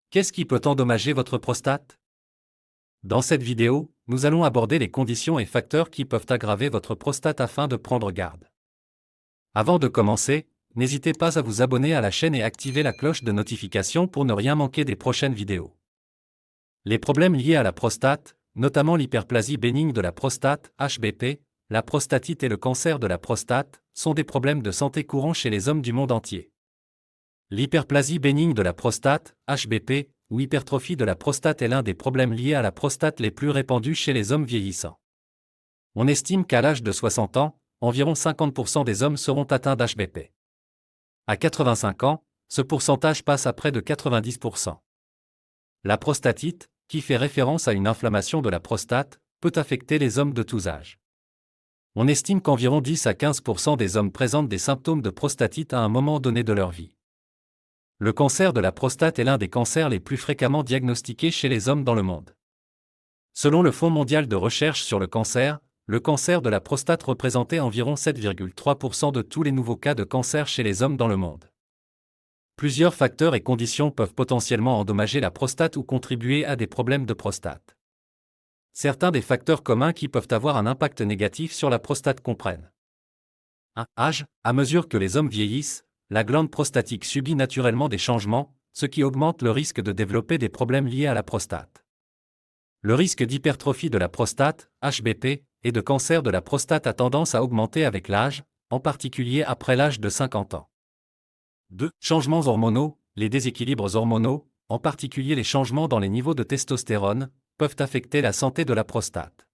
Qu'est-ce qui peut endommager votre prostate? Dans cette vidéo, nous allons aborder les conditions et facteurs qui peuvent aggraver votre prostate afin de prendre garde. Avant de commencer, n'hésitez pas à vous abonner à la chaîne et activer la cloche de notification pour ne rien manquer des prochaines vidéos. Les problèmes liés à la prostate, notamment l'hyperplasie bénigne de la prostate, HBP, la prostatite et le cancer de la prostate, sont des problèmes de santé courants chez les hommes du monde entier. L'hyperplasie bénigne de la prostate, HBP, ou hypertrophie de la prostate est l'un des problèmes liés à la prostate les plus répandus chez les hommes vieillissants. On estime qu'à l'âge de 60 ans, environ 50% des hommes seront atteints d'HBP. À 85 ans, ce pourcentage passe à près de 90%. La prostatite, qui fait référence à une inflammation de la prostate, peut affecter les hommes de tous âges. On estime qu'environ 10 à 15% des hommes présentent des symptômes de prostatite à un moment donné de leur vie. Le cancer de la prostate est l'un des cancers les plus fréquemment diagnostiqués chez les hommes dans le monde. Selon le Fonds mondial de recherche sur le cancer de la prostate représentait environ 7,3% de tous les nouveaux cas de cancer chez les hommes dans le monde. Plusieurs facteurs et conditions peuvent potentiellement endommager la prostate ou contribuer à des problèmes de prostate. Certains des facteurs communs qui peuvent avoir un impact négatif sur la prostate comprennent 1. Âge. À mesure que les hommes vieillissent, la glande prostatique subit naturellement des changements, ce qui augmente le risque de développer des problèmes liés à la prostate. Le risque d'hypertrophie de la prostate, HBP, et de cancer de la prostate a tendance à augmenter avec l'âge, en particulier après l'âge de 50 ans. 2. Changements hormonaux. Les déséquilibres hormonaux, en particulier les changements dans les niveaux de testostérone, peuvent affecter la santé de la prostate.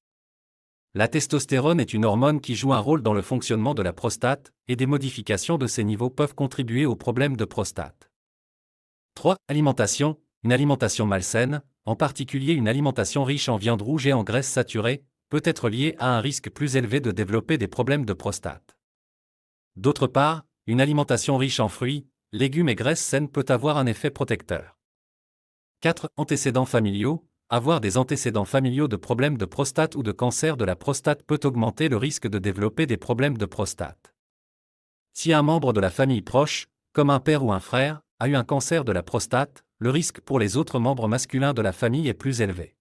La testostérone est une hormone qui joue un rôle dans le fonctionnement de la prostate, et des modifications de ces niveaux peuvent contribuer aux problèmes de prostate. 3. Alimentation. Une alimentation malsaine, en particulier une alimentation riche en viande rouge et en graisses saturées, peut être liée à un risque plus élevé de développer des problèmes de prostate. D'autre part, une alimentation riche en fruits, légumes et graisses saines peut avoir un effet protecteur. 4. Antécédents familiaux. Avoir des antécédents familiaux de problèmes de prostate ou de cancer de la prostate peut augmenter le risque de développer des problèmes de prostate. Si un membre de la famille proche, comme un père ou un frère, a eu un cancer de la prostate, le risque pour les autres membres masculins de la famille est plus élevé.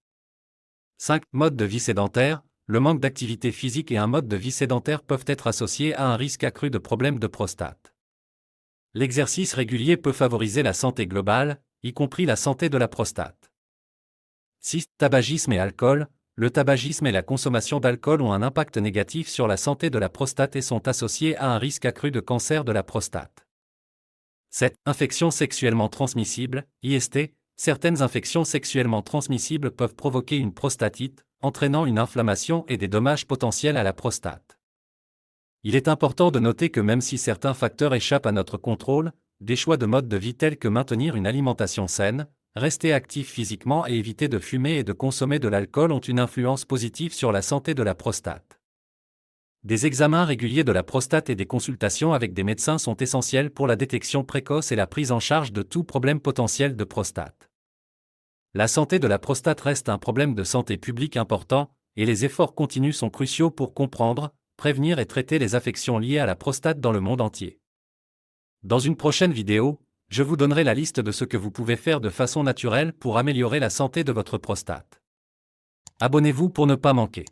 5. Mode de vie sédentaire. Le manque d'activité physique et un mode de vie sédentaire peuvent être associés à un risque accru de problèmes de prostate. L'exercice régulier peut favoriser la santé globale, y compris la santé de la prostate. 6. Tabagisme et alcool. Le tabagisme et la consommation d'alcool ont un impact négatif sur la santé de la prostate et sont associés à un risque accru de cancer de la prostate. 7. Infections sexuellement transmissibles, IST. Certaines infections sexuellement transmissibles peuvent provoquer une prostatite, entraînant une inflammation et des dommages potentiels à la prostate. Il est important de noter que même si certains facteurs échappent à notre contrôle, des choix de mode de vie tels que maintenir une alimentation saine, rester actif physiquement et éviter de fumer et de consommer de l'alcool ont une influence positive sur la santé de la prostate. Des examens réguliers de la prostate et des consultations avec des médecins sont essentiels pour la détection précoce et la prise en charge de tout problème potentiel de prostate. La santé de la prostate reste un problème de santé publique important, et les efforts continus sont cruciaux pour comprendre, prévenir et traiter les affections liées à la prostate dans le monde entier. Dans une prochaine vidéo, je vous donnerai la liste de ce que vous pouvez faire de façon naturelle pour améliorer la santé de votre prostate. Abonnez-vous pour ne pas manquer.